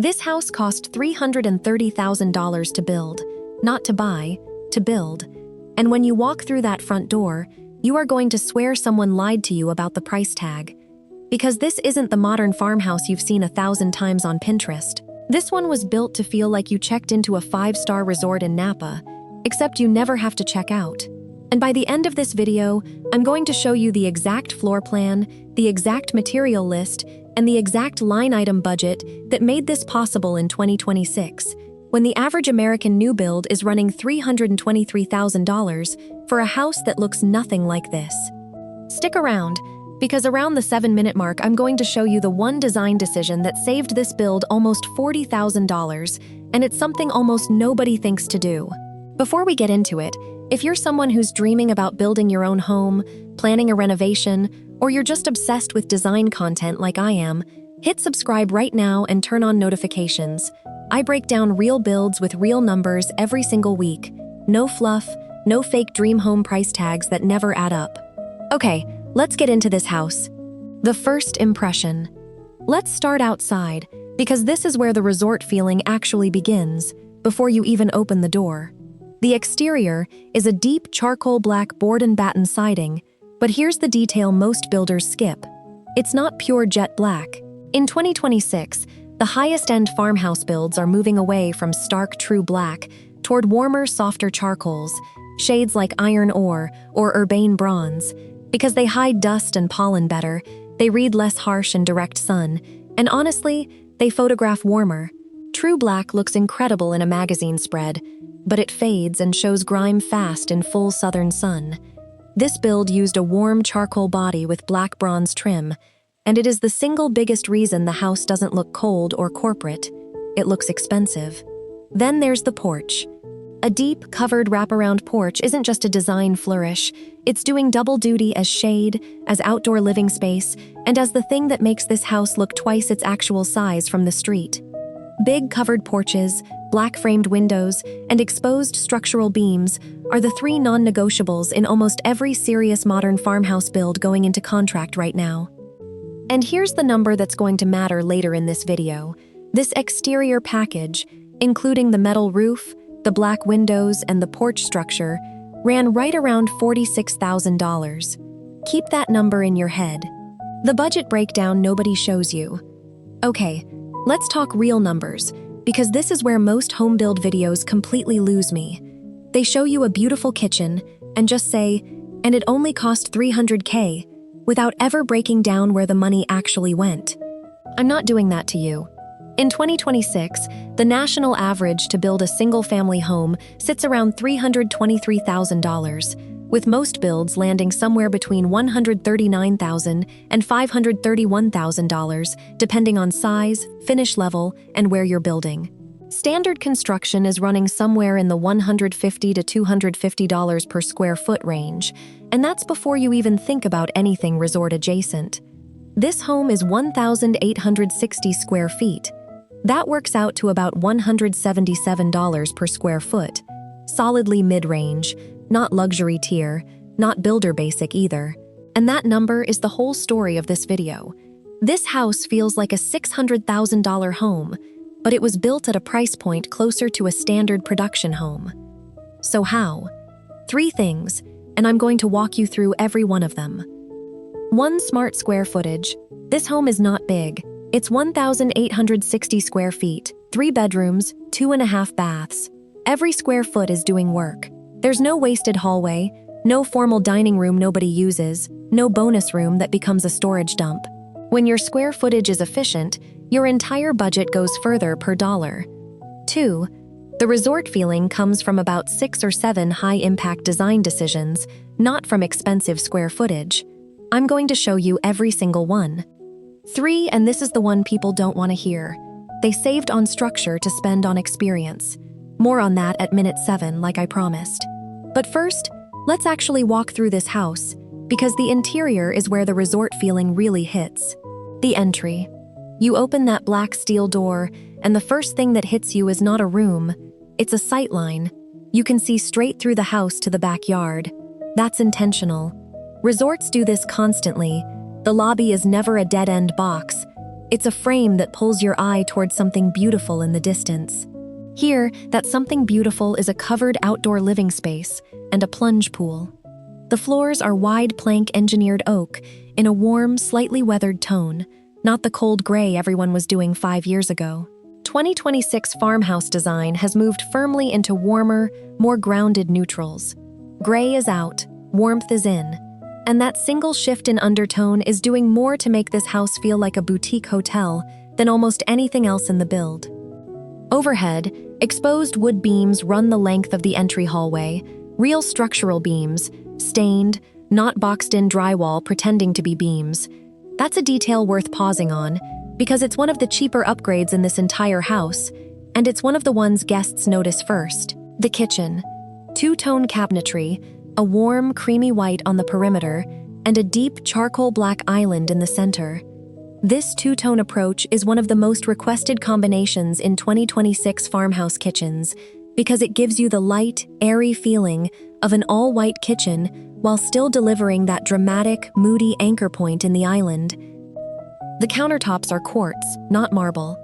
This house cost $330,000 to build, not to buy, to build. And when you walk through that front door, you are going to swear someone lied to you about the price tag. Because this isn't the modern farmhouse you've seen 1,000 times on Pinterest. This one was built to feel like you checked into a 5-star resort in Napa, except you never have to check out. And by the end of this video, I'm going to show you the exact floor plan, the exact material list, and the exact line item budget that made this possible in 2026, when the average American new build is running $323,000 for a house that looks nothing like this. Stick around, because around the 7-minute mark, I'm going to show you the one design decision that saved this build almost $40,000, and it's something almost nobody thinks to do. Before we get into it, if you're someone who's dreaming about building your own home, planning a renovation, or you're just obsessed with design content like I am, hit subscribe right now and turn on notifications. I break down real builds with real numbers every single week. No fluff, no fake dream home price tags that never add up. Okay, let's get into this house. The first impression. Let's start outside, because this is where the resort feeling actually begins, before you even open the door. The exterior is a deep charcoal black board and batten siding, but here's the detail most builders skip. It's not pure jet black. In 2026, the highest-end farmhouse builds are moving away from stark true black toward warmer, softer charcoals, shades like iron ore or urbane bronze. Because they hide dust and pollen better, they read less harsh in direct sun, and honestly, they photograph warmer. True black looks incredible in a magazine spread, but it fades and shows grime fast in full southern sun. This build used a warm charcoal body with black bronze trim, and it is the single biggest reason the house doesn't look cold or corporate. It looks expensive. Then there's the porch. A deep, covered wraparound porch isn't just a design flourish. It's doing double duty as shade, as outdoor living space, and as the thing that makes this house look twice its actual size from the street. Big covered porches, black framed windows, and exposed structural beams are the 3 non-negotiables in almost every serious modern farmhouse build going into contract right now. And here's the number that's going to matter later in this video. This exterior package, including the metal roof, the black windows, and the porch structure, ran right around $46,000. Keep that number in your head. The budget breakdown nobody shows you. Okay, let's talk real numbers, because this is where most home build videos completely lose me. They show you a beautiful kitchen and just say, and it only cost $300K, without ever breaking down where the money actually went. I'm not doing that to you. In 2026, the national average to build a single-family home sits around $323,000, with most builds landing somewhere between $139,000 and $531,000, depending on size, finish level, and where you're building. Standard construction is running somewhere in the $150 to $250 per square foot range, and that's before you even think about anything resort adjacent. This home is 1,860 square feet. That works out to about $177 per square foot. Solidly mid-range, not luxury tier, not builder basic either. And that number is the whole story of this video. This house feels like a $600,000 home, but it was built at a price point closer to a standard production home. So how? 3 things, and I'm going to walk you through every one of them. 1. Smart square footage. This home is not big. It's 1,860 square feet, 3 bedrooms, 2.5 baths. Every square foot is doing work. There's no wasted hallway, no formal dining room nobody uses, no bonus room that becomes a storage dump. When your square footage is efficient, your entire budget goes further per dollar. 2. The resort feeling comes from about 6 or 7 high-impact design decisions, not from expensive square footage. I'm going to show you every single one. 3, and this is the one people don't want to hear. They saved on structure to spend on experience. More on that at minute 7, like I promised. But first, let's actually walk through this house, because the interior is where the resort feeling really hits. The entry. You open that black steel door, and the first thing that hits you is not a room, it's a sightline. You can see straight through the house to the backyard. That's intentional. Resorts do this constantly. The lobby is never a dead-end box. It's a frame that pulls your eye towards something beautiful in the distance. Here, that something beautiful is a covered outdoor living space and a plunge pool. The floors are wide plank engineered oak in a warm, slightly weathered tone, not the cold gray everyone was doing 5 years ago. 2026 farmhouse design has moved firmly into warmer, more grounded neutrals. Gray is out, warmth is in, and that single shift in undertone is doing more to make this house feel like a boutique hotel than almost anything else in the build. Overhead, exposed wood beams run the length of the entry hallway, real structural beams, stained, not boxed-in drywall pretending to be beams. That's a detail worth pausing on, because it's one of the cheaper upgrades in this entire house, and it's one of the ones guests notice first. The kitchen. Two-tone cabinetry, a warm, creamy white on the perimeter, and a deep charcoal black island in the center. This two-tone approach is one of the most requested combinations in 2026 farmhouse kitchens because it gives you the light, airy feeling of an all-white kitchen while still delivering that dramatic, moody anchor point in the island. The countertops are quartz, not marble.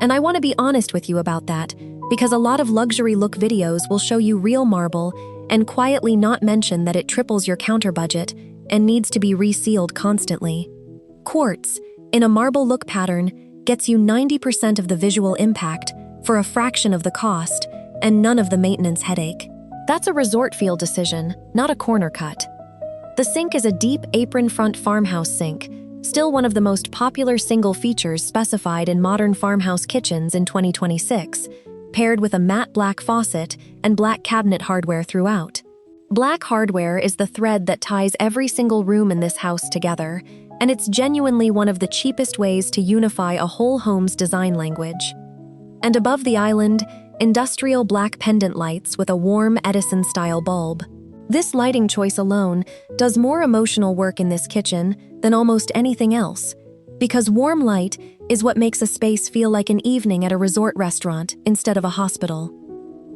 And I want to be honest with you about that because a lot of luxury look videos will show you real marble and quietly not mention that it triples your counter budget and needs to be resealed constantly. Quartz, in a marble look pattern, gets you 90% of the visual impact for a fraction of the cost and none of the maintenance headache. That's a resort feel decision, not a corner cut. The sink is a deep apron front farmhouse sink, still one of the most popular single features specified in modern farmhouse kitchens in 2026, paired with a matte black faucet and black cabinet hardware throughout. Black hardware is the thread that ties every single room in this house together, and it's genuinely one of the cheapest ways to unify a whole home's design language. And above the island, industrial black pendant lights with a warm Edison-style bulb. This lighting choice alone does more emotional work in this kitchen than almost anything else, because warm light is what makes a space feel like an evening at a resort restaurant instead of a hospital.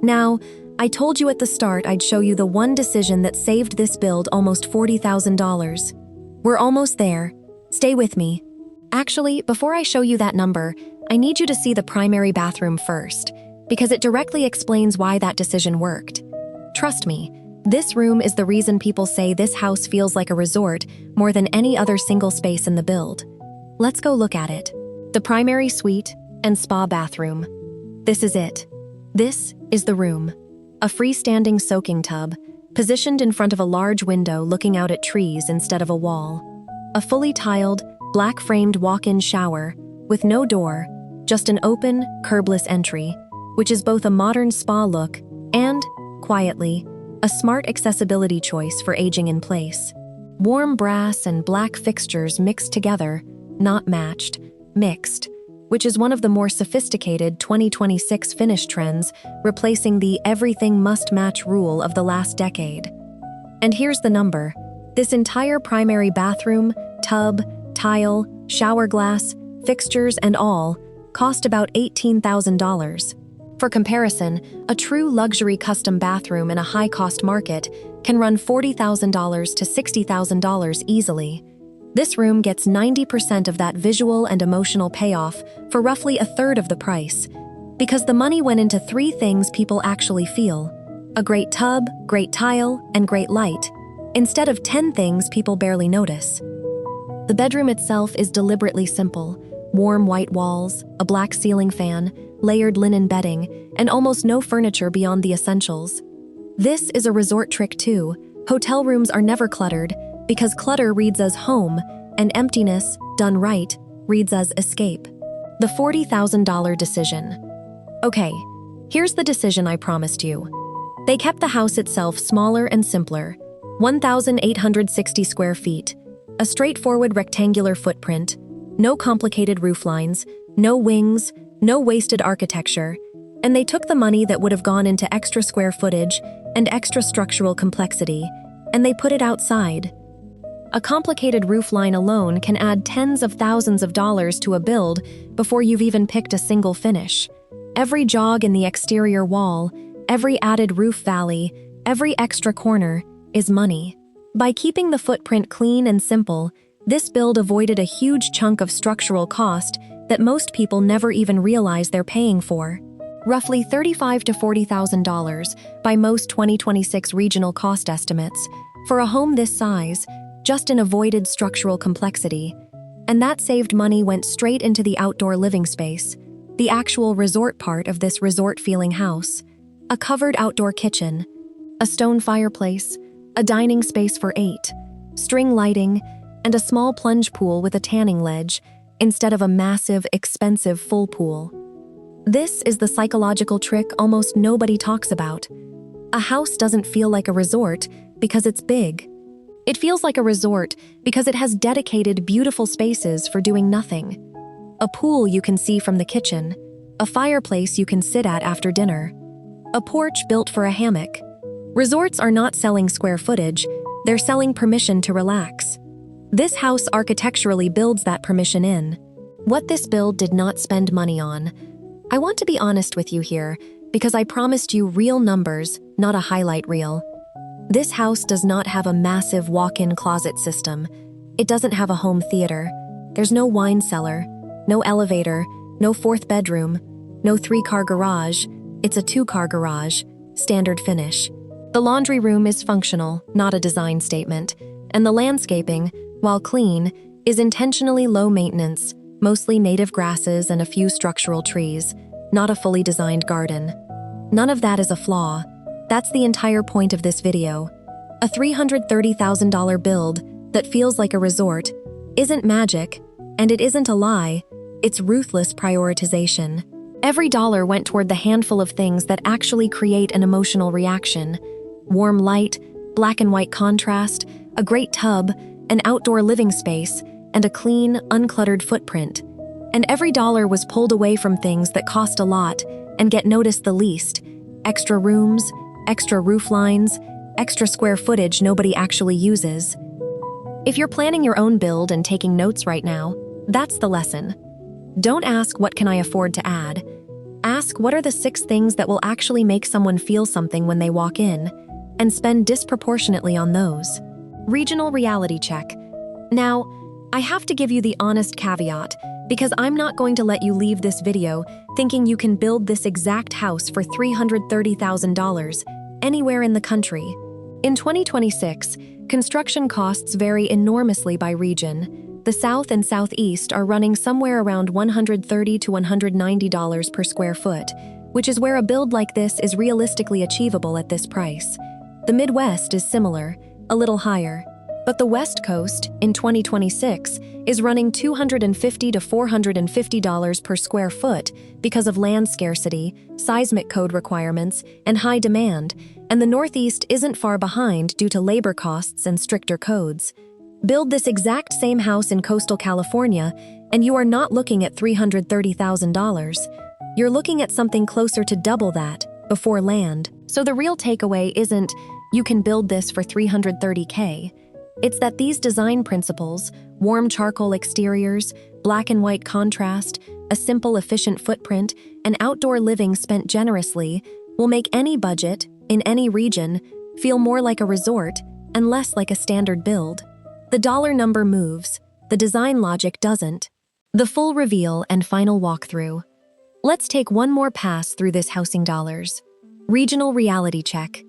Now, I told you at the start I'd show you the one decision that saved this build almost $40,000. We're almost there. Stay with me. Actually, before I show you that number, I need you to see the primary bathroom first, because it directly explains why that decision worked. Trust me, this room is the reason people say this house feels like a resort more than any other single space in the build. Let's go look at it. The primary suite and spa bathroom. This is it. This is the room. A freestanding soaking tub, positioned in front of a large window looking out at trees instead of a wall. A fully tiled, black-framed walk-in shower with no door, just an open, curbless entry, which is both a modern spa look and, quietly, a smart accessibility choice for aging in place. Warm brass and black fixtures mixed together, not matched, mixed, which is one of the more sophisticated 2026 finish trends, replacing the everything must match rule of the last decade. And here's the number. This entire primary bathroom, tub, tile, shower glass, fixtures and all cost about $18,000. For comparison, a true luxury custom bathroom in a high-cost market can run $40,000 to $60,000 easily. This room gets 90% of that visual and emotional payoff for roughly a third of the price, because the money went into 3 things people actually feel: a great tub, great tile, and great light, instead of 10 things people barely notice. The bedroom itself is deliberately simple: warm white walls, a black ceiling fan, layered linen bedding, and almost no furniture beyond the essentials. This is a resort trick too. Hotel rooms are never cluttered, because clutter reads as home, and emptiness, done right, reads as escape. The $40,000 decision. Okay, here's the decision I promised you. They kept the house itself smaller and simpler. 1,860 square feet, a straightforward rectangular footprint, no complicated roof lines, no wings, no wasted architecture, and they took the money that would have gone into extra square footage and extra structural complexity, and they put it outside. A complicated roof line alone can add tens of thousands of dollars to a build before you've even picked a single finish. Every jog in the exterior wall, every added roof valley, every extra corner is money. By keeping the footprint clean and simple, this build avoided a huge chunk of structural cost that most people never even realize they're paying for. Roughly $35,000 to $40,000 by most 2026 regional cost estimates for a home this size, just in avoided structural complexity. And that saved money went straight into the outdoor living space, the actual resort part of this resort-feeling house. A covered outdoor kitchen, a stone fireplace, a dining space for 8, string lighting, and a small plunge pool with a tanning ledge instead of a massive, expensive full pool. This is the psychological trick almost nobody talks about. A house doesn't feel like a resort because it's big. It feels like a resort because it has dedicated, beautiful spaces for doing nothing. A pool you can see from the kitchen, a fireplace you can sit at after dinner, a porch built for a hammock. Resorts are not selling square footage, they're selling permission to relax. This house architecturally builds that permission in. What this build did not spend money on. I want to be honest with you here, because I promised you real numbers, not a highlight reel. This house does not have a massive walk-in closet system. It doesn't have a home theater. There's no wine cellar, no elevator, no 4th bedroom, no 3-car garage. It's a 2-car garage, standard finish. The laundry room is functional, not a design statement, and the landscaping, while clean, is intentionally low maintenance, mostly native grasses and a few structural trees, not a fully designed garden. None of that is a flaw. That's the entire point of this video. A $330,000 build that feels like a resort isn't magic, and it isn't a lie, it's ruthless prioritization. Every dollar went toward the handful of things that actually create an emotional reaction. Warm light, black and white contrast, a great tub, an outdoor living space, and a clean, uncluttered footprint. And every dollar was pulled away from things that cost a lot and get noticed the least. Extra rooms, extra roof lines, extra square footage nobody actually uses. If you're planning your own build and taking notes right now, that's the lesson. Don't ask, what can I afford to add? Ask, what are the 6 things that will actually make someone feel something when they walk in, and spend disproportionately on those. Regional reality check. Now, I have to give you the honest caveat, because I'm not going to let you leave this video thinking you can build this exact house for $330,000 anywhere in the country. In 2026, construction costs vary enormously by region. The South and Southeast are running somewhere around $130 to $190 per square foot, which is where a build like this is realistically achievable at this price. The Midwest is similar, a little higher. But the West Coast, in 2026, is running $250 to $450 per square foot because of land scarcity, seismic code requirements, and high demand, and the Northeast isn't far behind due to labor costs and stricter codes. Build this exact same house in coastal California, and you are not looking at $330,000. You're looking at something closer to double that, before land. So the real takeaway isn't, you can build this for $330K. It's that these design principles, warm charcoal exteriors, black and white contrast, a simple, efficient footprint, and outdoor living spent generously, will make any budget, in any region, feel more like a resort and less like a standard build. The dollar number moves, the design logic doesn't. The full reveal and final walkthrough. Let's take one more pass through this housing dollars. Regional reality check.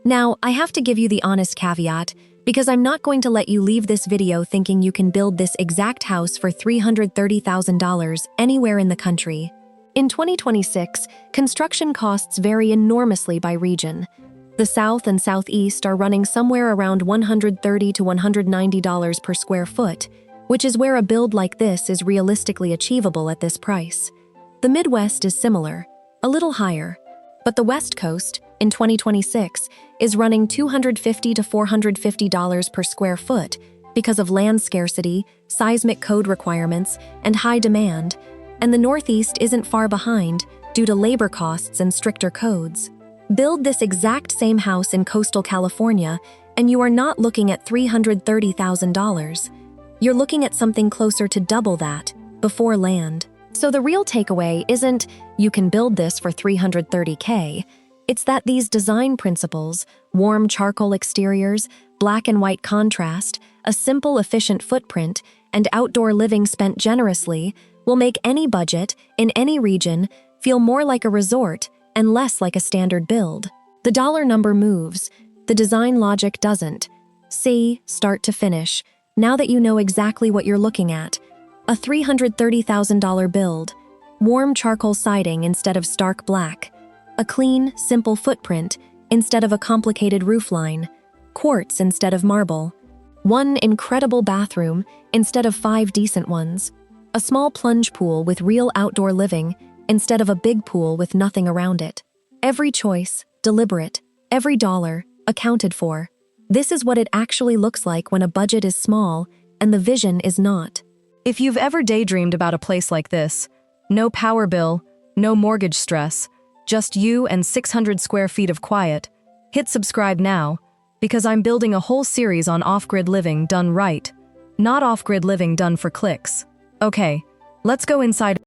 Now, I have to give you the honest caveat, because I'm not going to let you leave this video thinking you can build this exact house for $330,000 anywhere in the country. In 2026, construction costs vary enormously by region. The South and Southeast are running somewhere around $130 to $190 per square foot, which is where a build like this is realistically achievable at this price. The Midwest is similar, a little higher, but the West Coast, in 2026, is running $250 to $450 per square foot because of land scarcity, seismic code requirements, and high demand, and the Northeast isn't far behind due to labor costs and stricter codes. Build this exact same house in coastal California, and you are not looking at $330,000. You're looking at something closer to double that, before land. So the real takeaway isn't, you can build this for $330K. It's that these design principles, warm charcoal exteriors, black and white contrast, a simple, efficient footprint, and outdoor living spent generously will make any budget, in any region, feel more like a resort and less like a standard build. The dollar number moves, the design logic doesn't. See, start to finish, now that you know exactly what you're looking at. A $330,000 build. Warm charcoal siding instead of stark black. A clean, simple footprint instead of a complicated roofline. Quartz instead of marble. One incredible bathroom instead of 5 decent ones. A small plunge pool with real outdoor living instead of a big pool with nothing around it. Every choice, deliberate. Every dollar, accounted for. This is what it actually looks like when a budget is small and the vision is not. If you've ever daydreamed about a place like this, no power bill, no mortgage stress, just you and 600 square feet of quiet, hit subscribe now, because I'm building a whole series on off-grid living done right, not off-grid living done for clicks. Okay, let's go inside.